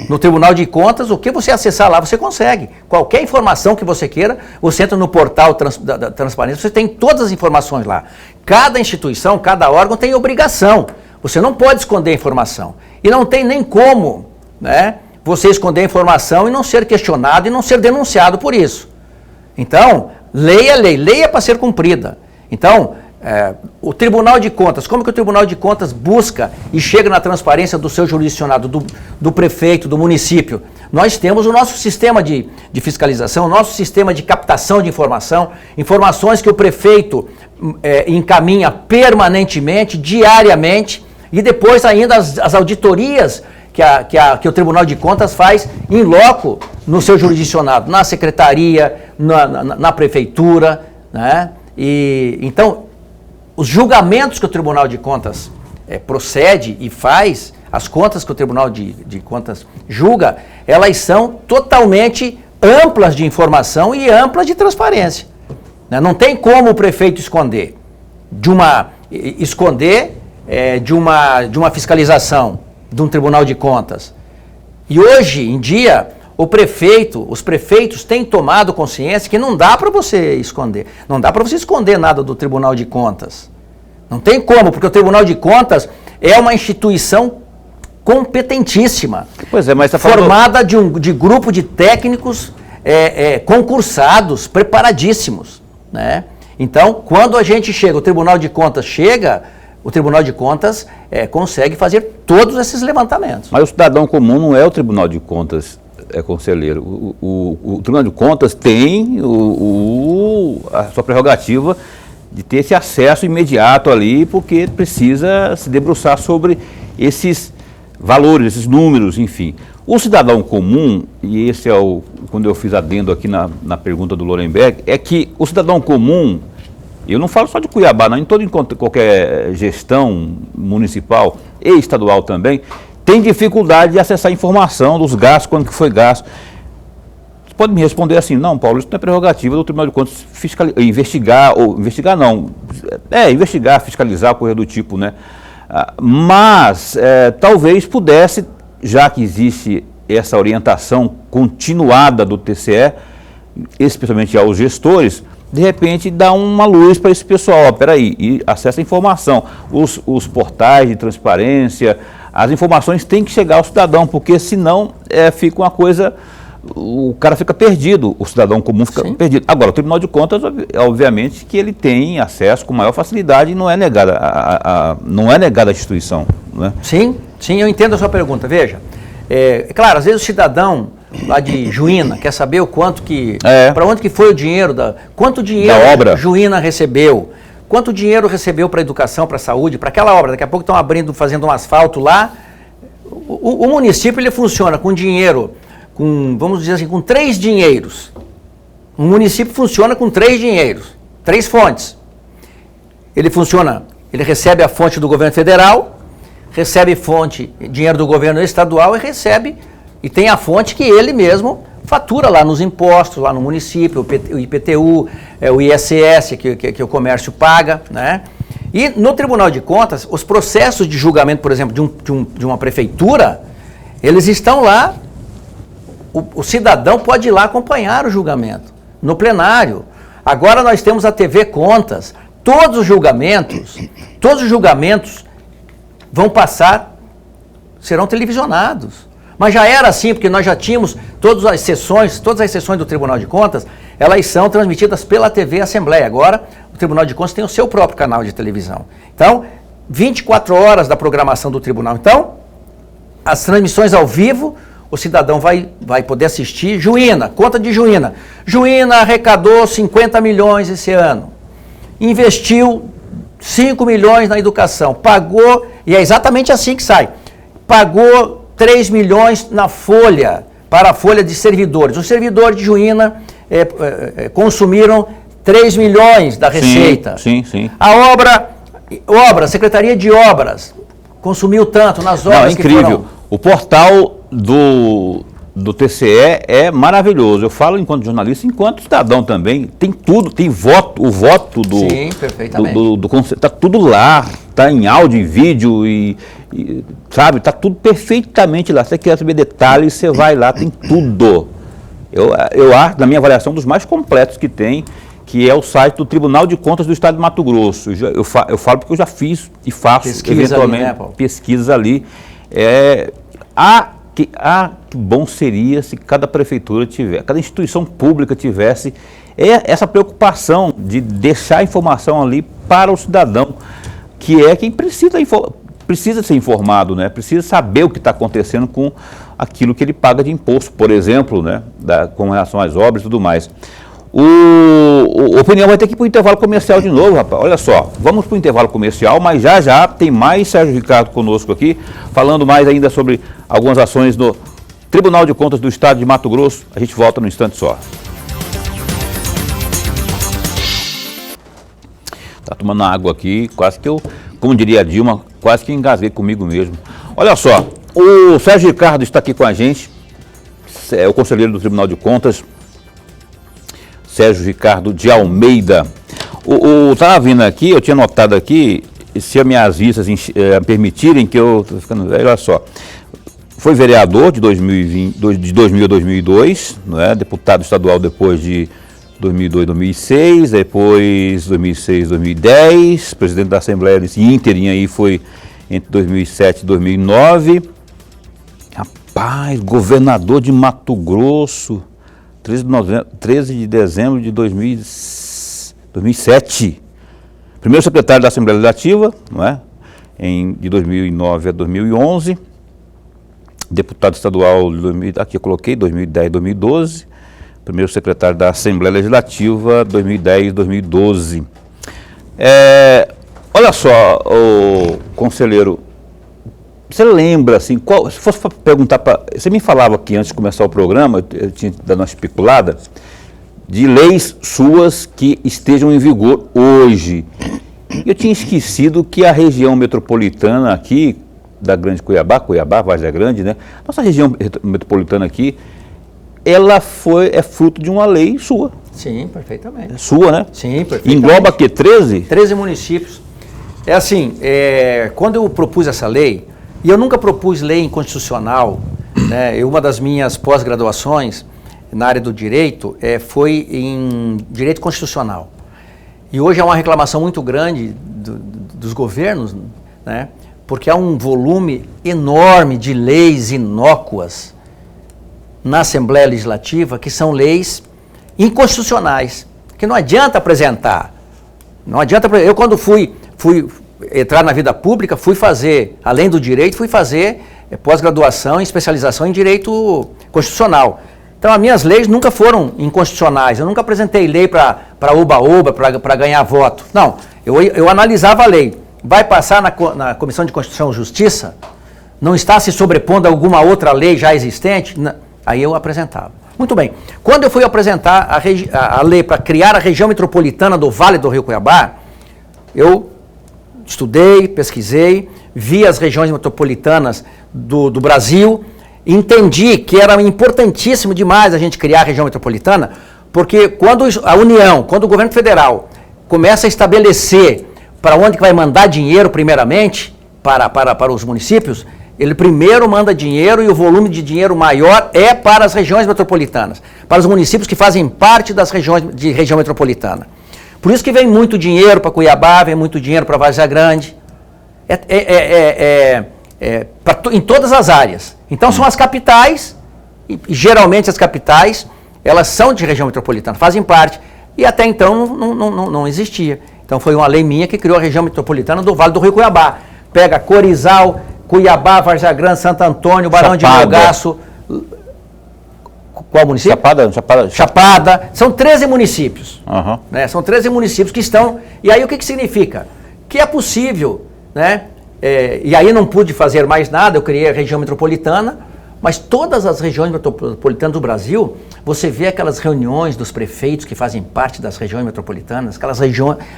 No Tribunal de Contas, o que você acessar lá, você consegue. Qualquer informação que você queira, você entra no portal da transparência, você tem todas as informações lá. Cada instituição, cada órgão tem obrigação. Você não pode esconder informação. E não tem nem como, né, você esconder informação e não ser questionado e não ser denunciado por isso. Então, lei é lei. Lei é para ser cumprida. Então, o Tribunal de Contas, como que o Tribunal de Contas busca e chega na transparência do seu jurisdicionado, do prefeito, do município? Nós temos o nosso sistema de fiscalização, o nosso sistema de captação de informação, informações que o prefeito encaminha permanentemente, diariamente, e depois ainda as auditorias que o Tribunal de Contas faz em loco no seu jurisdicionado, na secretaria, na prefeitura, né? E então, os julgamentos que o Tribunal de Contas procede e faz, as contas que o Tribunal de Contas julga, elas são totalmente amplas de informação e amplas de transparência. Né? Não tem como o prefeito esconder de uma fiscalização de um Tribunal de Contas. E hoje em dia, os prefeitos têm tomado consciência que não dá para você esconder. Não dá para você esconder nada do Tribunal de Contas. Não tem como, porque o Tribunal de Contas é uma instituição competentíssima. Pois é, mas tá formada de grupo de técnicos concursados, preparadíssimos, né? Então, quando a gente chega, o Tribunal de Contas consegue fazer todos esses levantamentos. Mas o cidadão comum não é o Tribunal de Contas, conselheiro. O Tribunal de Contas tem a sua prerrogativa de ter esse acesso imediato ali, porque precisa se debruçar sobre esses valores, esses números, enfim. O cidadão comum, e esse quando eu fiz adendo aqui na pergunta do Lorenberg, é que o cidadão comum, eu não falo só de Cuiabá, não, em qualquer gestão municipal e estadual também, tem dificuldade de acessar a informação dos gastos, quando que foi gasto. Você pode me responder assim, não, Paulo, isso não é prerrogativa do Tribunal de Contas investigar, fiscalizar, coisa do tipo, né? Mas talvez pudesse, já que existe essa orientação continuada do TCE, especialmente aos gestores, de repente dar uma luz para esse pessoal, peraí, e acessa a informação, os portais de transparência, as informações têm que chegar ao cidadão, porque senão fica uma coisa, o cara fica perdido, o cidadão comum fica perdido. Agora, o Tribunal de Contas, obviamente, que ele tem acesso com maior facilidade e não é negada a instituição. Né? Sim, eu entendo a sua pergunta. Veja, claro, às vezes o cidadão lá de Juína quer saber o quanto que, para onde que foi o dinheiro, quanto dinheiro da obra Juína recebeu, quanto dinheiro recebeu para a educação, para a saúde, para aquela obra. Daqui a pouco estão fazendo um asfalto lá. O município ele funciona com dinheiro, vamos dizer assim, com 3 dinheiros. O município funciona com 3 dinheiros, 3 fontes. Ele recebe a fonte do governo federal, recebe dinheiro do governo estadual e tem a fonte que ele mesmo fatura lá nos impostos, lá no município, o IPTU, o ISS que o comércio paga, né? E no Tribunal de Contas, os processos de julgamento, por exemplo, de uma prefeitura, eles estão lá, o cidadão pode ir lá acompanhar o julgamento, no plenário. Agora nós temos a TV Contas, todos os julgamentos serão televisionados. Mas já era assim, porque nós já tínhamos todas as sessões do Tribunal de Contas, elas são transmitidas pela TV Assembleia. Agora, o Tribunal de Contas tem o seu próprio canal de televisão. Então, 24 horas da programação do Tribunal. Então, as transmissões ao vivo, o cidadão vai poder assistir. Juína, conta de Juína. Juína arrecadou 50 milhões esse ano. Investiu 5 milhões na educação. Pagou, e é exatamente assim que sai, pagou 3 milhões para a folha de servidores. Os servidores de Juína consumiram 3 milhões da receita. Sim. A obra, Secretaria de Obras, consumiu tanto nas obras. Não, é incrível. O portal do TCE é maravilhoso. Eu falo enquanto jornalista, enquanto cidadão também. Tem tudo, tem o voto do... Sim, perfeitamente. Está tudo lá, está em áudio, em vídeo sabe, está tudo perfeitamente lá. Se você quer saber detalhes, você vai lá, tem tudo. Eu acho, na minha avaliação, dos mais completos que tem, que é o site do Tribunal de Contas do Estado de Mato Grosso. Eu falo porque eu já fiz e faço eventualmente ali, né, pesquisas ali. Que bom seria se cada prefeitura cada instituição pública tivesse essa preocupação de deixar a informação ali para o cidadão, que é quem precisa ser informado, né? Precisa saber o que está acontecendo com aquilo que ele paga de imposto, por exemplo, né? Com relação às obras e tudo mais. O Opinião vai ter que ir para o intervalo comercial de novo, rapaz. Olha só, vamos para o intervalo comercial, mas já tem mais Sérgio Ricardo conosco aqui, falando mais ainda sobre algumas ações do Tribunal de Contas do Estado de Mato Grosso. A gente volta num instante só. Tá tomando água aqui, quase que eu, como diria a Dilma, quase que engasguei comigo mesmo. Olha só, o Sérgio Ricardo está aqui com a gente, é o conselheiro do Tribunal de Contas, Sérgio Ricardo de Almeida. Estava vindo aqui, eu tinha notado aqui, se as minhas vistas permitirem, que eu estou ficando velho, olha só. Foi vereador de 2000 a 2002, não é? Deputado estadual depois de 2002 2006, depois 2006 2010, presidente da Assembleia desse ínterim aí foi entre 2007 e 2009. Rapaz, governador de Mato Grosso, 13 de dezembro de 2007. Primeiro secretário da Assembleia Legislativa, não é? De 2009 a 2011. Deputado estadual, aqui eu coloquei, 2010 2012. Primeiro secretário da Assembleia Legislativa, 2010 2012. Olha só, conselheiro, você lembra, assim, se fosse para perguntar, você me falava aqui antes de começar o programa, eu tinha dado uma especulada, de leis suas que estejam em vigor hoje. Eu tinha esquecido que a região metropolitana aqui, da Grande Cuiabá, Várzea Grande, né? Nossa região metropolitana aqui, ela é fruto de uma lei sua. Sim, perfeitamente. É sua, né? Sim, perfeitamente. Engloba aqui 13? 13 municípios. É assim, quando eu propus essa lei, e eu nunca propus lei inconstitucional, né? Uma das minhas pós-graduações na área do direito foi em direito constitucional. E hoje é uma reclamação muito grande dos governos, né? Porque há um volume enorme de leis inócuas na Assembleia Legislativa que são leis inconstitucionais, que não adianta apresentar. Não adianta. Eu, quando fui entrar na vida pública, fui fazer, além do direito, fui fazer pós-graduação e especialização em direito constitucional. Então, as minhas leis nunca foram inconstitucionais. Eu nunca apresentei lei para oba-oba, para ganhar voto. Não, eu analisava a lei. Vai passar na Comissão de Constituição e Justiça? Não está se sobrepondo a alguma outra lei já existente? Não. Aí eu apresentava. Muito bem. Quando eu fui apresentar a lei para criar a região metropolitana do Vale do Rio Cuiabá, eu estudei, pesquisei, vi as regiões metropolitanas do Brasil, entendi que era importantíssimo demais a gente criar a região metropolitana, porque quando a União, quando o governo federal começa a estabelecer para onde que vai mandar dinheiro primeiramente para os municípios, ele primeiro manda dinheiro e o volume de dinheiro maior é para as regiões metropolitanas, para os municípios que fazem parte das regiões de região metropolitana. Por isso que vem muito dinheiro para Cuiabá, vem muito dinheiro para Várzea Grande, em todas as áreas. Então são as capitais, e geralmente as capitais, elas são de região metropolitana, fazem parte, e até então não existia. Então foi uma lei minha que criou a região metropolitana do Vale do Rio Cuiabá. Pega Corizal, Cuiabá, Várzea Grande, Santo Antônio, Barão de Melgaço. Qual município? Chapada. São 13 municípios. Uhum. Né? São 13 municípios que estão... E aí o que significa? Que é possível, né? E aí não pude fazer mais nada, eu criei a região metropolitana, mas todas as regiões metropolitanas do Brasil, você vê aquelas reuniões dos prefeitos que fazem parte das regiões metropolitanas,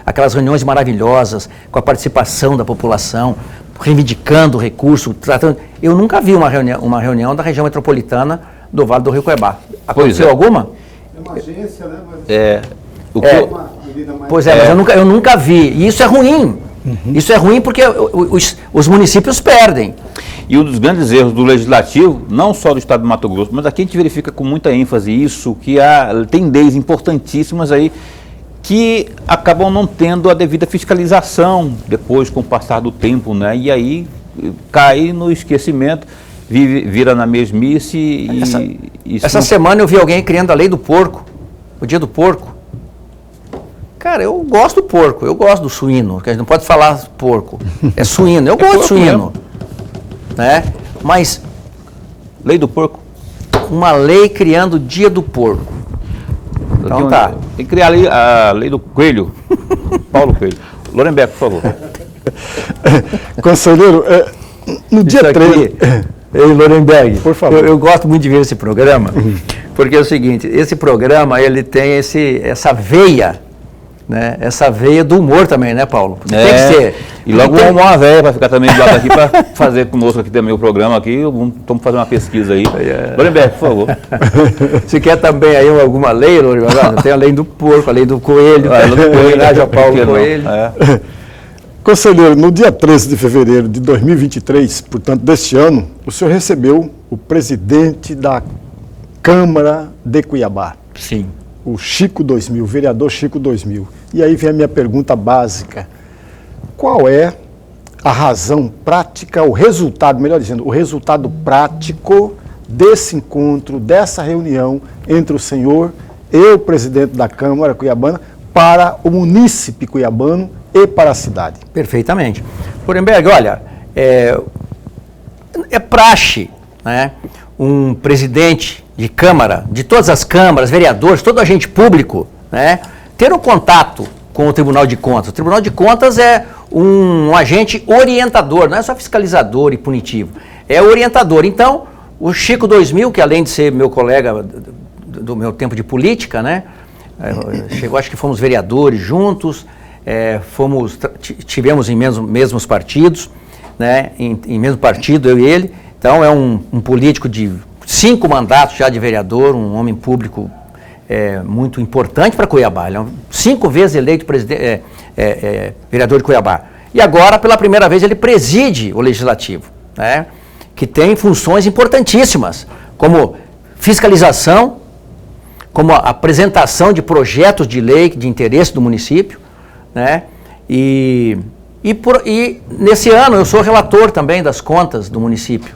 aquelas reuniões maravilhosas, com a participação da população, reivindicando recurso, tratando... Eu nunca vi uma reunião da região metropolitana do Vale do Rio Cuiabá. Aconteceu alguma? É uma agência, né? Mas eu nunca vi. E isso é ruim. Uhum. Isso é ruim porque os municípios perdem. E um dos grandes erros do Legislativo, não só do Estado de Mato Grosso, mas aqui a gente verifica com muita ênfase isso, que tem leis importantíssimas aí que acabam não tendo a devida fiscalização depois com o passar do tempo, né? E aí cai no esquecimento, vira na mesmice Essa semana eu vi alguém criando a lei do porco, o dia do porco. Cara, eu gosto do porco, eu gosto do suíno, porque a gente não pode falar porco, é suíno, eu gosto de suíno, né? Mas Lei do porco. uma lei criando o dia do porco. Então tá. Tem que criar a lei do coelho. Paulo Coelho. Lorenberg, por favor. Conselheiro, no dia 3... Ei, Lorenberg, por favor. Eu gosto muito de ver esse programa, porque é o seguinte, esse programa, ele tem essa veia, né? Essa veia do humor também, né, Paulo? Porque tem que ser. E logo vamos uma velha para ficar também do lado aqui, para fazer conosco aqui também o programa aqui, vamos fazer uma pesquisa aí. Lorenberg, por favor. Você quer também aí alguma lei, Lorenberg? Tem a lei do porco, a lei do coelho, A lei do coelho, homenagem a Paulo Coelho. Conselheiro, no dia 13 de fevereiro de 2023, portanto, deste ano, o senhor recebeu o presidente da Câmara de Cuiabá. Sim. O Chico 2000, o vereador Chico 2000. E aí vem a minha pergunta básica. Qual é a razão prática, o resultado, melhor dizendo, o resultado prático desse encontro, dessa reunião entre o senhor e o presidente da Câmara Cuiabana para o munícipe cuiabano e para a cidade? Perfeitamente. Lorenberg, olha, é praxe, né, um presidente de Câmara, de todas as câmaras, vereadores, todo agente público, né, ter um contato com o Tribunal de Contas. O Tribunal de Contas é um agente orientador, não é só fiscalizador e punitivo, é orientador. Então, o Chico 2000, que além de ser meu colega do meu tempo de política, né, chegou, acho que fomos vereadores juntos, tivemos em mesmos partidos, né, em mesmo partido, eu e ele. Então é um político de 5 mandatos já de vereador, um homem público muito importante para Cuiabá. Ele é 5 vezes eleito vereador de Cuiabá. E agora, pela primeira vez, ele preside o Legislativo, né, que tem funções importantíssimas, como fiscalização, como a apresentação de projetos de lei de interesse do município, né? E nesse ano eu sou relator também das contas do município,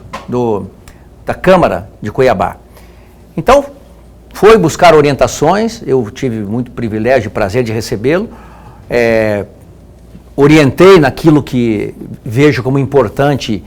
da Câmara de Cuiabá. Então, foi buscar orientações, eu tive muito privilégio e prazer de recebê-lo, orientei naquilo que vejo como importante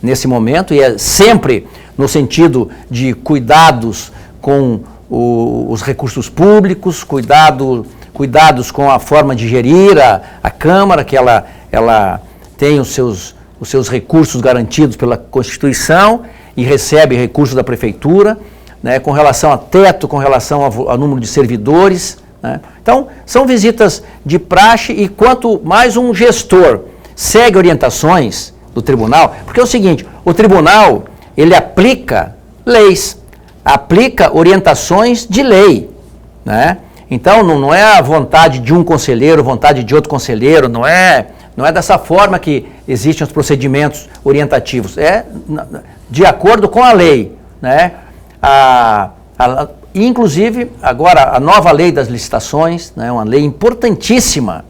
nesse momento, e é sempre no sentido de cuidados com os recursos públicos, cuidados com a forma de gerir a Câmara, que ela tem os seus recursos garantidos pela Constituição e recebe recursos da Prefeitura, né, com relação a teto, com relação ao número de servidores, né. Então, são visitas de praxe, e quanto mais um gestor segue orientações do tribunal, porque é o seguinte, o tribunal, ele aplica leis, aplica orientações de lei, né? Então, não é a vontade de um conselheiro, vontade de outro conselheiro, não é dessa forma que existem os procedimentos orientativos, é de acordo com a lei, né? Inclusive, agora, a nova lei das licitações, né, uma lei importantíssima,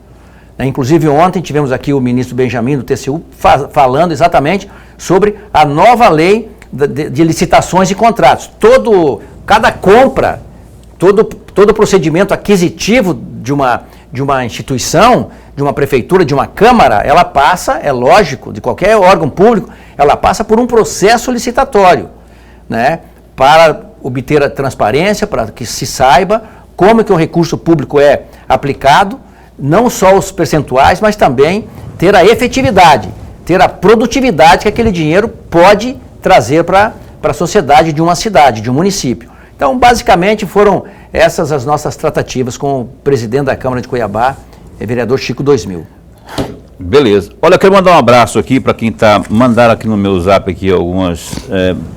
né? Inclusive, ontem tivemos aqui o ministro Benjamin do TCU falando exatamente sobre a nova lei de licitações e contratos. Cada compra, todo procedimento aquisitivo de uma instituição, de uma prefeitura, de uma câmara, ela passa, é lógico, de qualquer órgão público, ela passa por um processo licitatório, né, para obter a transparência, para que se saiba como que o recurso público é aplicado, não só os percentuais, mas também ter a efetividade, ter a produtividade que aquele dinheiro pode trazer para a sociedade de uma cidade, de um município. Então, basicamente, foram essas as nossas tratativas com o presidente da Câmara de Cuiabá, vereador Chico 2000. Beleza. Olha, eu quero mandar um abraço aqui para quem mandaram aqui no meu zap aqui algumas,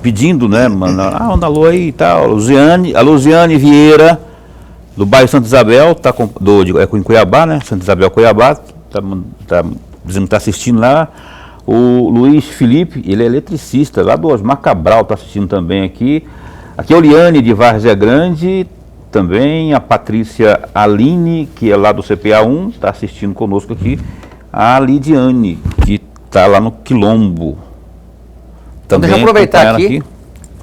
pedindo, né, manda alô aí e tal, a Luziane Vieira, do bairro Santa Isabel, em Cuiabá, né, Santa Isabel, Cuiabá, tá dizendo que está assistindo lá. O Luiz Felipe, ele é eletricista, lá do Osmar Cabral, está assistindo também aqui. Aqui é a Oliane de Várzea Grande, também a Patrícia Aline, que é lá do CPA1, está assistindo conosco aqui. A Lidiane, que está lá no Quilombo. Então, deixa eu aproveitar aqui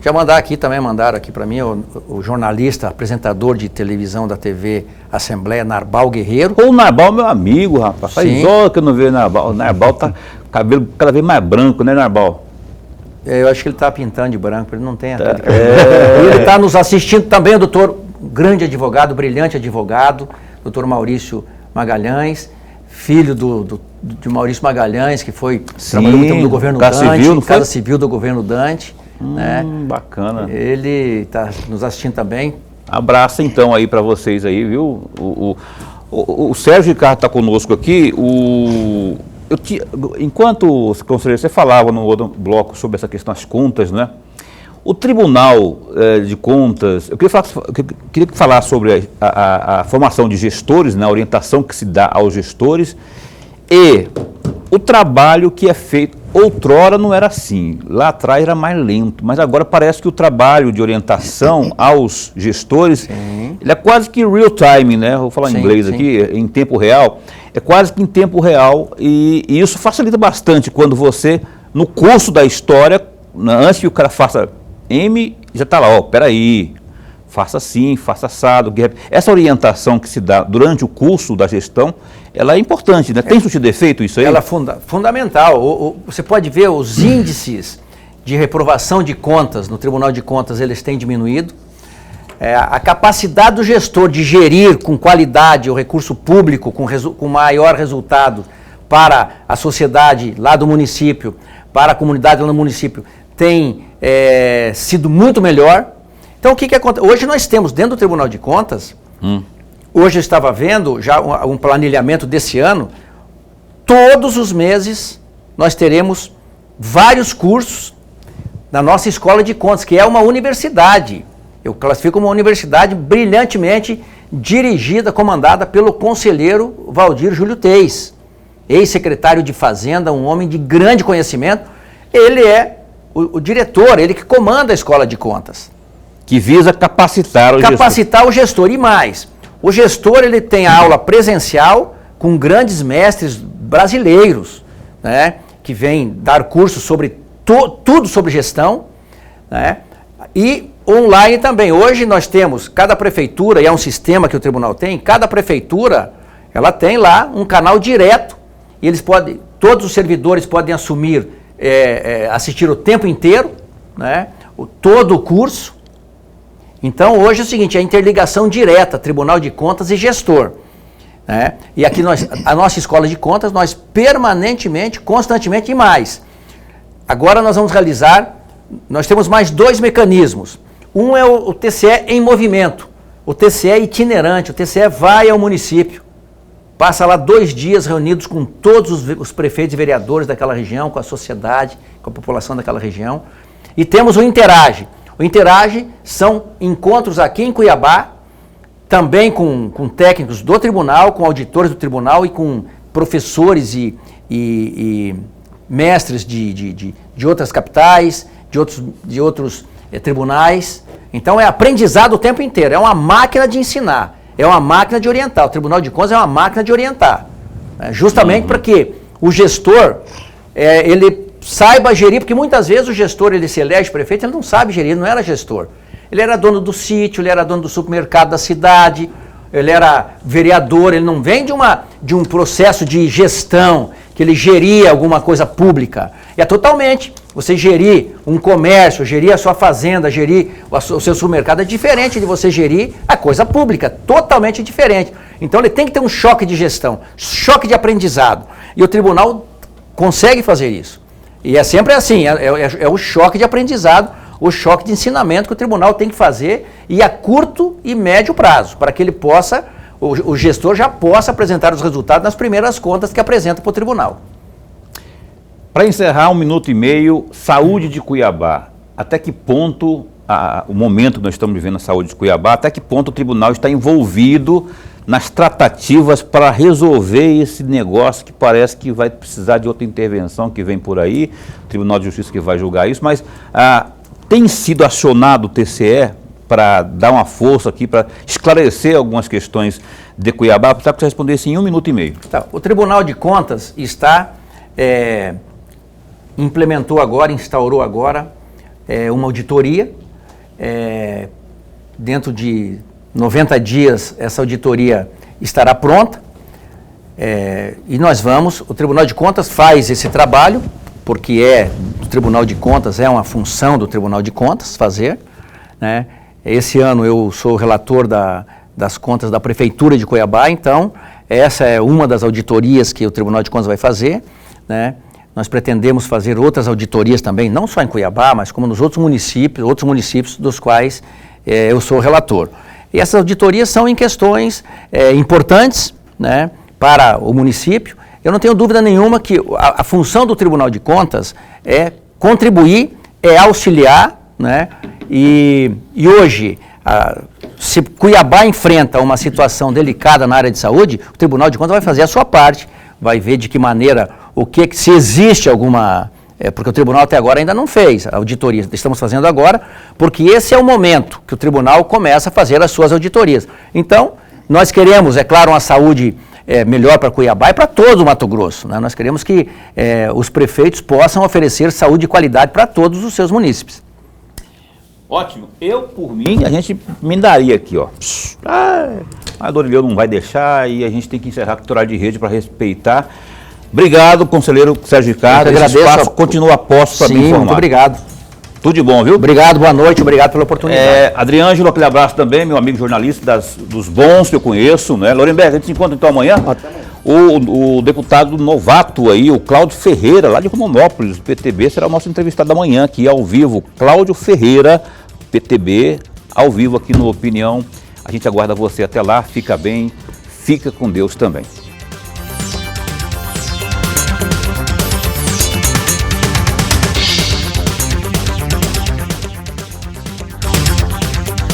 Já mandaram aqui para mim o jornalista, apresentador de televisão da TV Assembleia, Narbal Guerreiro. O Narbal, meu amigo, rapaz. Faz Sim. horas que eu não vejo o Narbal. O Narbal tá cabelo cada vez mais branco, né, Narbal? Eu acho que ele está pintando de branco, ele não tem a cara de cabelo. E ele está nos assistindo também, o doutor, grande advogado, brilhante advogado, doutor Maurício Magalhães, filho de Maurício Magalhães, que trabalhou muito tempo no governo Casa Dante, Civil, não foi? Casa Civil do governo Dante. Né? Bacana. Ele está nos assistindo também. Abraço então aí para vocês aí, viu? O Sérgio Ricardo está conosco aqui. Enquanto, conselheiro, você falava no outro bloco sobre essa questão das contas, né? O Tribunal de Contas, eu queria falar sobre a formação de gestores, né? A orientação que se dá aos gestores e o trabalho que é feito. Outrora não era assim, lá atrás era mais lento, mas agora parece que o trabalho de orientação aos gestores, ele é quase que real time, né? Vou falar em inglês aqui, em tempo real, é quase que em tempo real e isso facilita bastante quando você, no curso da história, antes que o cara faça M, já está lá, ó, peraí, faça assim, faça assado. Essa orientação que se dá durante o curso da gestão, ela é importante, né? Tem surtido efeito isso aí? Ela é fundamental. Você pode ver os índices de reprovação de contas no Tribunal de Contas, eles têm diminuído. A capacidade do gestor de gerir com qualidade o recurso público, com maior resultado para a sociedade lá do município, para a comunidade lá no município, tem sido muito melhor. Então, o que acontece? Hoje nós temos, dentro do Tribunal de Contas, hoje eu estava vendo já um planilhamento desse ano, todos os meses nós teremos vários cursos na nossa escola de contas, que é uma universidade. Eu classifico uma universidade brilhantemente dirigida, comandada pelo conselheiro Valdir Júlio Teis, ex-secretário de Fazenda, um homem de grande conhecimento. Ele é o diretor, ele que comanda a escola de contas. Que visa capacitar o gestor. Capacitar o gestor. E mais, o gestor ele tem a aula presencial com grandes mestres brasileiros, né, que vêm dar cursos sobre tudo sobre gestão, né, e online também. Hoje nós temos, cada prefeitura, e é um sistema que o tribunal tem, cada prefeitura, ela tem lá um canal direto, e todos os servidores podem assumir, assistir o tempo inteiro, né, todo o curso. Então, hoje é o seguinte, a interligação direta, Tribunal de Contas e gestor. Né? E aqui a nossa escola de contas, nós permanentemente, constantemente e mais. Agora nós vamos nós temos mais 2 mecanismos. Um é o TCE em movimento, o TCE itinerante, o TCE vai ao município, passa lá 2 dias reunidos com todos os prefeitos e vereadores daquela região, com a sociedade, com a população daquela região. E temos o Interage. O Interage são encontros aqui em Cuiabá, também com técnicos do tribunal, com auditores do tribunal e com professores e mestres de outras capitais, de outros tribunais. Então é aprendizado o tempo inteiro, é uma máquina de ensinar, é uma máquina de orientar. O Tribunal de Contas é uma máquina de orientar, justamente para que o gestor, ele saiba gerir, porque muitas vezes o gestor, ele se elege prefeito, ele não sabe gerir, ele não era gestor. Ele era dono do sítio, ele era dono do supermercado da cidade, ele era vereador, ele não vem de um processo de gestão, que ele geria alguma coisa pública. É totalmente, você gerir um comércio, gerir a sua fazenda, gerir o seu supermercado, é diferente de você gerir a coisa pública, totalmente diferente. Então ele tem que ter um choque de gestão, choque de aprendizado. E o tribunal consegue fazer isso. E é sempre assim, é o choque de aprendizado, o choque de ensinamento que o tribunal tem que fazer e a curto e médio prazo, para que ele possa, o gestor já possa apresentar os resultados nas primeiras contas que apresenta para o tribunal. Para encerrar, 1 minuto e meio, saúde de Cuiabá. Até que ponto, o momento que nós estamos vivendo a saúde de Cuiabá, até que ponto o tribunal está envolvido nas tratativas para resolver esse negócio que parece que vai precisar de outra intervenção que vem por aí, o Tribunal de Justiça que vai julgar isso, mas tem sido acionado o TCE para dar uma força aqui, para esclarecer algumas questões de Cuiabá, para você responder isso em 1 minuto e meio. Tá. O Tribunal de Contas instaurou agora uma auditoria. Dentro de 90 dias, essa auditoria estará pronta. E o Tribunal de Contas faz esse trabalho, porque o Tribunal de Contas é uma função do Tribunal de Contas fazer, né? Esse ano eu sou relator das contas da Prefeitura de Cuiabá, então essa é uma das auditorias que o Tribunal de Contas vai fazer, né? Nós pretendemos fazer outras auditorias também, não só em Cuiabá, mas como nos outros municípios dos quais eu sou relator. E essas auditorias são em questões importantes, né, para o município. Eu não tenho dúvida nenhuma que a função do Tribunal de Contas é contribuir, é auxiliar, né, e hoje, se Cuiabá enfrenta uma situação delicada na área de saúde, o Tribunal de Contas vai fazer a sua parte, vai ver de que maneira, se existe alguma... porque o tribunal até agora ainda não fez a auditoria, estamos fazendo agora, porque esse é o momento que o tribunal começa a fazer as suas auditorias. Então, nós queremos, é claro, uma saúde melhor para Cuiabá e para todo o Mato Grosso, né? Nós queremos que os prefeitos possam oferecer saúde e qualidade para todos os seus munícipes. Ótimo. Eu, por mim, a gente emendaria aqui, ó. A Dorileu não vai deixar e a gente tem que encerrar com o horário de rede para respeitar. Obrigado, conselheiro Sérgio Ricardo. Esse espaço continua a posto para me informar. Muito obrigado. Tudo de bom, viu? Obrigado, boa noite, obrigado pela oportunidade. Adriângelo, aquele abraço também, meu amigo jornalista dos bons que eu conheço, né? Lorenberg, a gente se encontra então amanhã. Até amanhã. O deputado novato aí, o Cláudio Ferreira, lá de Rondonópolis, do PTB, será o nosso entrevistado amanhã aqui ao vivo. Cláudio Ferreira, PTB, ao vivo aqui no Opinião. A gente aguarda você até lá, fica bem, fica com Deus também.